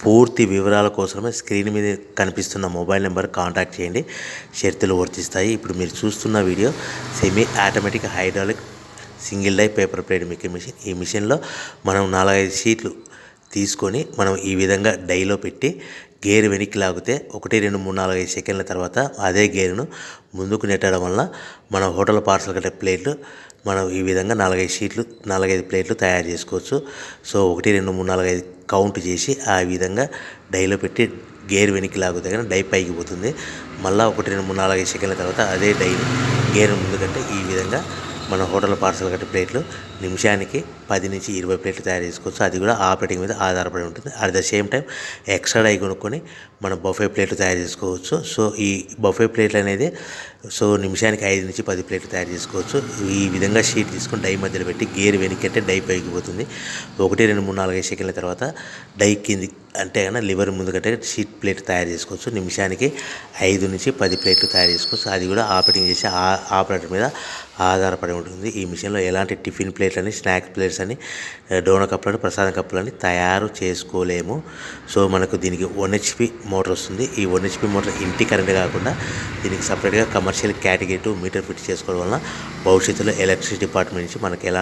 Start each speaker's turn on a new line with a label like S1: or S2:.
S1: పూర్తి వివరాల కోసమే స్క్రీన్ మీద కనిపిస్తున్న మొబైల్ నెంబర్ కాంటాక్ట్ చేయండి. షరతులు వర్తిస్తాయి. ఇప్పుడు మీరు చూస్తున్న video semi automatic hydraulic single die paper plate making machine. ఈ మిషన్లో మనం 4-5 షీట్లు తీసుకొని మనం ఈ విధంగా డైలో పెట్టి గేర్ వెనక్కి లాగితే 1 2 3 4 5 సెకండ్ల తర్వాత అదే గేరును ముందుకు నెట్టడం వల్ల మన హోటల్ పార్సల్ కట్టే ప్లేట్లు మనం ఈ విధంగా 4-5 షీట్లు 4-5 ప్లేట్లు తయారు చేసుకోవచ్చు. సో 1 2 3 4 5 కౌంట్ చేసి ఆ విధంగా డైలో పెట్టి గేర్ వెనక్కి లాగితే కానీ డై పైకి పోతుంది. మళ్ళీ 1 2 3 4 5 సెకండ్ల తర్వాత అదే డైని గేర్ ముందుకంటే ఈ విధంగా మన హోటల్ పార్సల్ కట్టే ప్లేట్లు నిమిషానికి 10 నుంచి 20 ప్లేట్లు తయారు చేసుకోవచ్చు. అది కూడా ఆపరేటింగ్ మీద ఆధారపడి ఉంటుంది. At the same time extra die కొనుక్కొని మనం బఫే ప్లేట్లు తయారు చేసుకోవచ్చు. సో ఈ బఫే ప్లేట్లు అనేది నిమిషానికి 5 నుంచి 10 ప్లేట్లు తయారు చేసుకోవచ్చు. ఈ విధంగా షీట్ తీసుకొని డై మధ్యలో పెట్టి గేర్ వెనక్కి అంటే డై పైకి పోతుంది. 1 2 3 4 5 సెకండ్ల తర్వాత డై కింది అంటే కన్నా లివర్ ముందుకంటే షీట్ ప్లేట్ తయారు చేసుకోవచ్చు. నిమిషానికి 5 నుంచి 10 ప్లేట్లు తయారు చేసుకోవచ్చు. అది కూడా ఆపరేటింగ్ చేసే ఆపరేటర్ మీద ఆధారపడి ఉంటుంది. ఈ మిషన్లో ఎలాంటి టిఫిన్ ప్లేట్లని, స్నాక్స్ ప్లేట్స్ అని, డోనా కప్పులని, ప్రసాదం కప్పులని తయారు చేసుకోలేము. సో మనకు దీనికి 1 HP మోటార్ వస్తుంది. ఈ 1 HP మోటార్ ఇంటి కరెంట్ కాకుండా దీనికి సపరేట్గా కమర్షియల్ కేటగిరీ 2 మీటర్ ఫిట్ చేసుకోవడం వలన భవిష్యత్తులో ఎలక్ట్రిసిటీ డిపార్ట్మెంట్ నుంచి మనకి